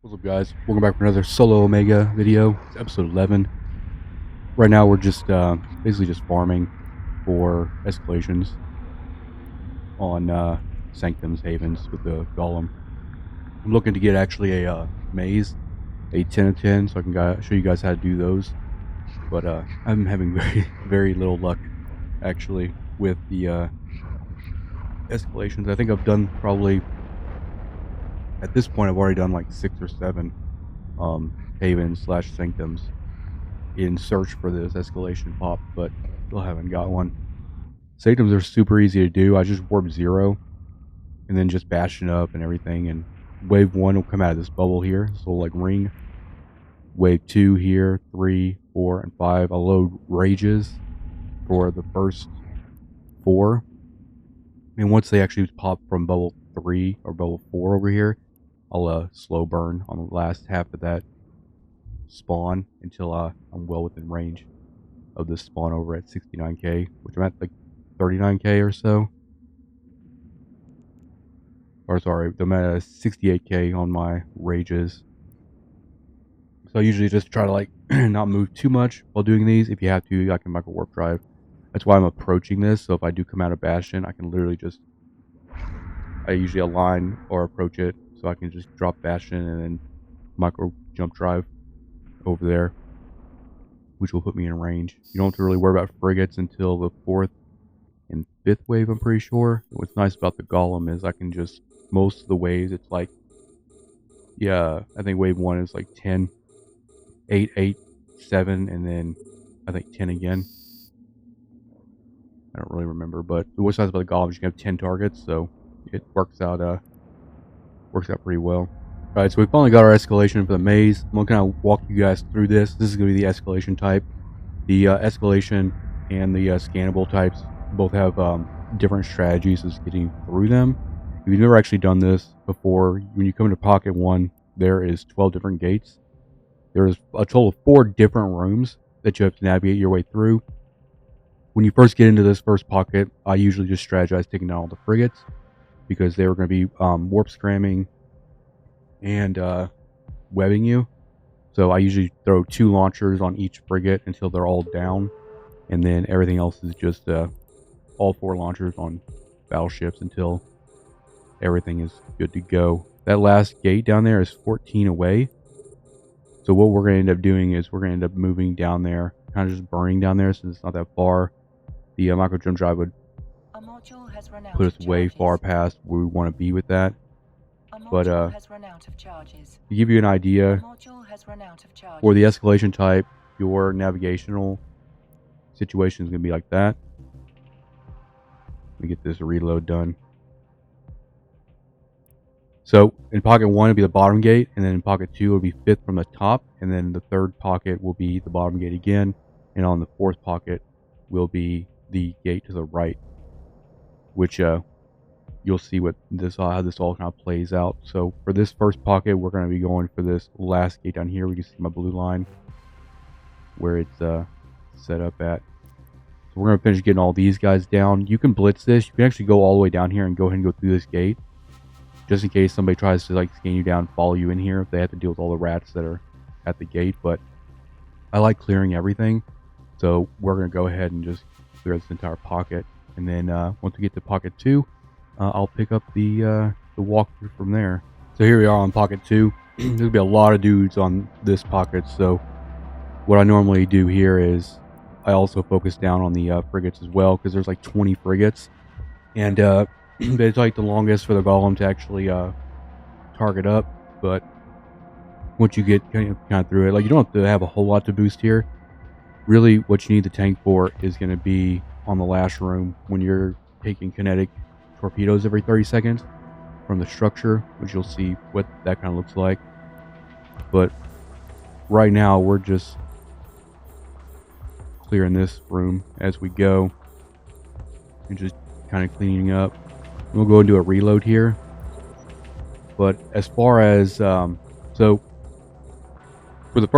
What's up, guys? Welcome back for another solo Omega video. It's episode 11. Right now we're just basically just farming for escalations on Sanctum's Havens with the Golem. I'm looking to get actually a maze, a 10 of 10, so I can show you guys how to do those. But I'm having very little luck actually with the escalations. I think I've done probably, at this point, I've already done like 6 or 7 Havens / Sanctums in search for this escalation pop, but still haven't got one. Sanctums are super easy to do. I just warp 0 and then just Bastion up and everything, and wave 1 will come out of this bubble here, this little like ring. Wave 2 here, 3, 4, and 5. I'll load rages for the first 4, and once they actually pop from bubble 3 or bubble 4 over here, I'll slow burn on the last half of that spawn until I'm well within range of this spawn over at 69k, which I'm at like 39k or so. Or sorry, I'm at 68k on my rages. So I usually just try to like not move too much while doing these. If you have to, I can micro warp drive. That's why I'm approaching this. So if I do come out of Bastion, I can literally just, I usually align or approach it, so I can just drop Bastion and then micro jump drive over there, which will put me in range. You don't have to really worry about frigates until the 4th and 5th wave, I'm pretty sure. What's nice about the Golem is I can just, most of the waves, it's like, yeah, I think wave 1 is like 10, 8, 8, 7, and then I think 10 again. I don't really remember, but what's nice about the Golem is you can have 10 targets, so it works out pretty well. Alright, so we finally got our escalation for the maze. I'm going to kind of walk you guys through this. This is going to be the escalation type. The escalation and the scannable types both have different strategies as getting through them. If you've never actually done this before, when you come into Pocket 1, there is 12 different gates. There's a total of 4 different rooms that you have to navigate your way through. When you first get into this first pocket, I usually just strategize taking down all the frigates, because they were going to be warp scramming and webbing you. So I usually throw 2 launchers on each frigate until they're all down, and then everything else is just all 4 launchers on battleships until everything is good to go. That last gate down there is 14 away. So what we're going to end up doing is we're going to end up moving down there, kind of just burning down there since it's not that far. The micro jump drive would put us way far past where we want to be with that. But to give you an idea, for the escalation type, your navigational situation is going to be like that. Let me get this reload done. So in pocket 1 it'll be the bottom gate, and then in pocket 2 it'll be 5th from the top, and then the 3rd pocket will be the bottom gate again, and on the 4th pocket will be the gate to the right, which you'll see what this how this all kind of plays out. So for this first pocket, we're going to be going for this last gate down here. We can see my blue line where it's set up at. So we're going to finish getting all these guys down. You can blitz this. You can actually go all the way down here and go ahead and go through this gate, just in case somebody tries to like scan you down and follow you in here, if they have to deal with all the rats that are at the gate. But I like clearing everything, so we're going to go ahead and just clear this entire pocket, and then once we get to pocket 2, I'll pick up the walkthrough from there. So here we are on pocket 2. There'll be a lot of dudes on this pocket, so what I normally do here is I also focus down on the frigates as well, because there's like 20 frigates, and it's like the longest for the Golem to actually target up. But once you get kind of through it, like, you don't have to have a whole lot to boost here. Really what you need the tank for is going to be on the last room, when you're taking kinetic torpedoes every 30 seconds from the structure, which you'll see what that kind of looks like. But right now we're just clearing this room as we go and just kind of cleaning up. We'll go and do a reload here. But as far as so for the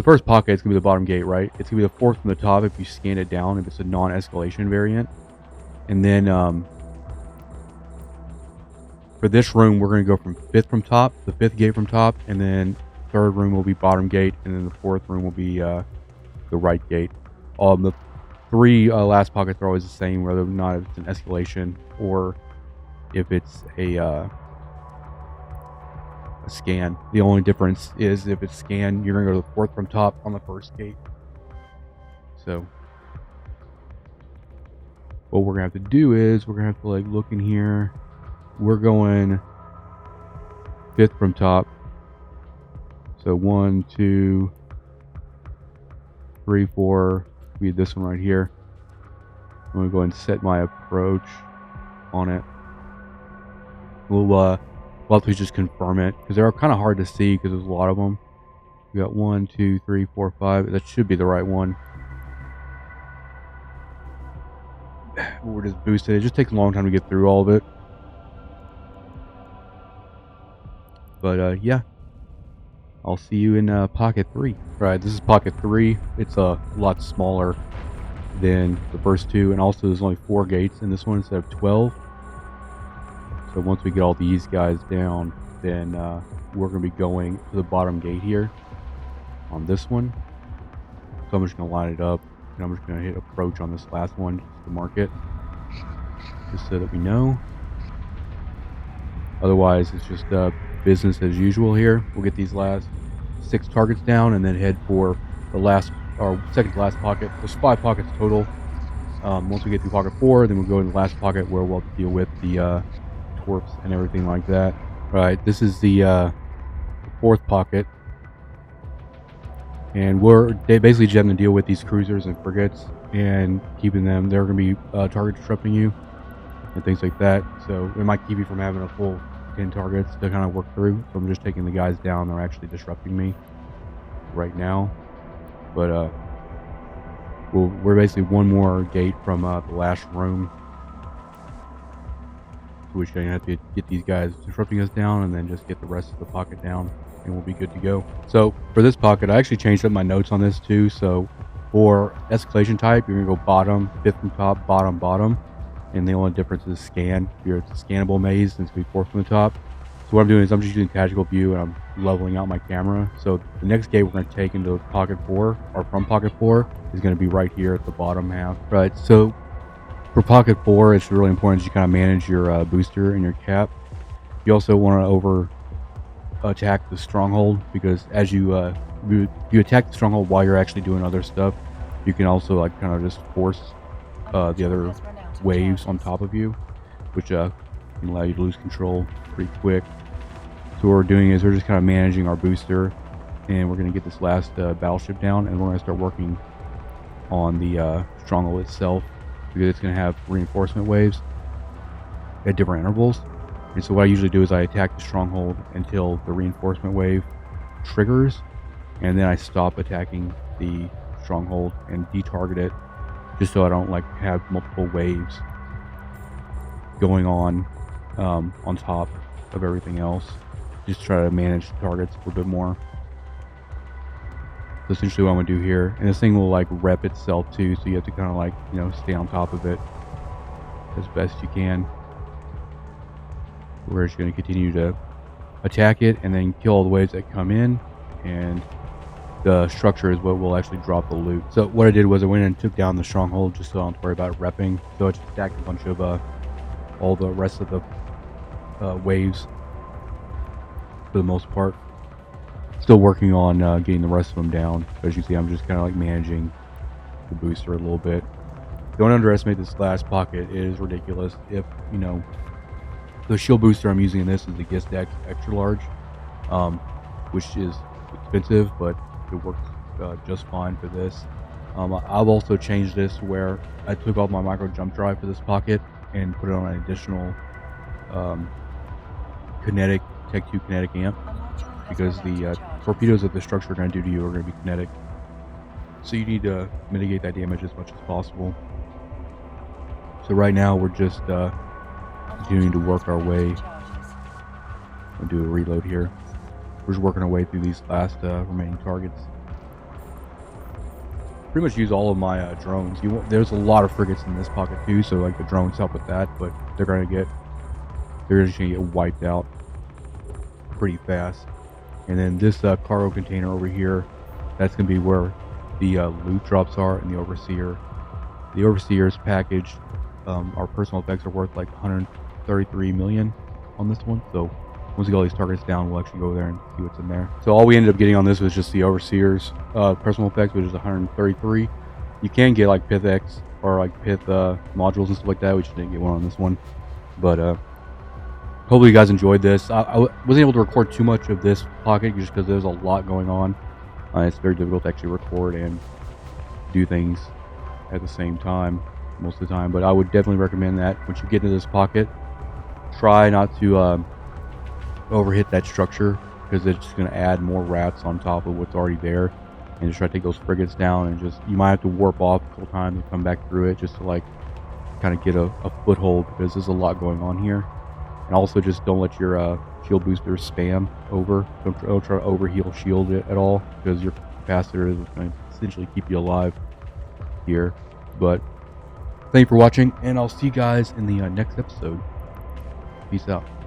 first pocket, it's gonna be the bottom gate, right? It's gonna be the 4th from the top if you scan it down, if it's a non-escalation variant. And then for this room, we're going to go from 5th from top, the 5th gate from top, and then 3rd room will be bottom gate, and then the 4th room will be the right gate. The 3 last pockets are always the same, whether or not it's an escalation or if it's a scan. The only difference is if it's scan, you're going to go to the 4th from top on the 1st gate. So what we're going to have to do is we're going to have to like look in here. We're going 5th from top. So 1, 2, 3, 4. We need this one right here. I'm going to go ahead and set my approach on it. We'll have to just confirm it because they're kind of hard to see because there's a lot of them. We got 1, 2, 3, 4, 5. That should be the right one. We're just boosted. It just takes a long time to get through all of it. But yeah, I'll see you in pocket 3. Right, this is pocket 3. It's a lot smaller than the first 2, and also there's only 4 gates in this one instead of 12. So once we get all these guys down, then we're going to be going to the bottom gate here on this one. So I'm just going to line it up, and I'm just going to hit approach on this last one just to mark it, just so that we know. Otherwise, it's just business as usual here. We'll get these last 6 targets down and then head for the last, or second to last pocket. There's 5 pockets total. Once we get through pocket 4, then we'll go in the last pocket where we'll deal with the torps and everything like that. Right, this is the 4th pocket, and we're basically just having to deal with these cruisers and frigates and keeping them. They're going to be target disrupting you and things like that. So it might keep you from having a full 10 targets to kind of work through. So I'm just taking the guys down. They're actually disrupting me right now. But we're basically one more gate from the last room, which I have to get these guys disrupting us down and then just get the rest of the pocket down and we'll be good to go. So for this pocket, I actually changed up my notes on this too. So for escalation type, you're gonna go bottom, 5th from top, bottom, bottom. And the only difference is scan. Here it's a scannable maze, and it's going to be 4th from the top. So what I'm doing is I'm just using tactical view and I'm leveling out my camera. So the next gate we're going to take into pocket 4, or from pocket 4, is going to be right here at the bottom half. Right, so for pocket 4, it's really important that you kind of manage your booster and your cap. You also want to over attack the stronghold, because as you attack the stronghold while you're actually doing other stuff, you can also like kind of just force the other waves on top of you, which can allow you to lose control pretty quick. So what we're doing is we're just kind of managing our booster, and we're going to get this last battleship down, and we're going to start working on the stronghold itself, because it's going to have reinforcement waves at different intervals. And so what I usually do is I attack the stronghold until the reinforcement wave triggers, and then I stop attacking the stronghold and detarget it, just so I don't like have multiple waves going on top of everything else. Just try to manage targets a little bit more. So essentially what I'm gonna do here, and this thing will like rep itself too, so you have to kind of like, you know, stay on top of it as best you can. We're just gonna continue to attack it and then kill all the waves that come in, and the structure is what will actually drop the loot. So what I did was I went and took down the stronghold just so I don't have to worry about repping. So I just attacked a bunch of all the rest of the waves for the most part. Still working on getting the rest of them down. But as you see, I'm just kind of like managing the booster a little bit. Don't underestimate this last pocket. It is ridiculous. If, you know, the shield booster I'm using in this is the Gist X Extra Large, which is expensive, but it works just fine for this. I've also changed this where I took off my micro jump drive for this pocket and put it on an additional Kinetic Tech 2 Kinetic amp, because the torpedoes that the structure are going to do to you are going to be kinetic. So you need to mitigate that damage as much as possible. So right now we're just continuing to work our way. I'll do a reload here. We're just working our way through these last remaining targets. Pretty much use all of my drones. There's a lot of frigates in this pocket too, so like the drones help with that, but they're going to get they're just gonna get wiped out pretty fast. And then this cargo container over here, that's gonna be where the loot drops are, and the Overseer. The Overseer's package, our personal effects are worth like 133 million on this one. So once we get all these targets down, we'll actually go there and see what's in there. So all we ended up getting on this was just the Overseer's personal effects, which is 133. You can get like Pith X or like Pith modules and stuff like that. We just didn't get one on this one. But hopefully you guys enjoyed this. I wasn't able to record too much of this pocket just because there's a lot going on. It's very difficult to actually record and do things at the same time most of the time. But I would definitely recommend that once you get into this pocket, try not to overhit that structure, because it's just going to add more rats on top of what's already there. And just try to take those frigates down, and just, you might have to warp off a couple times and come back through it just to like kind of get a foothold, because there's a lot going on here. And also just don't let your shield boosters spam over. Don't try to overheal shield it at all, because your capacitor is going to essentially keep you alive here. But thank you for watching, and I'll see you guys in the next episode. Peace out.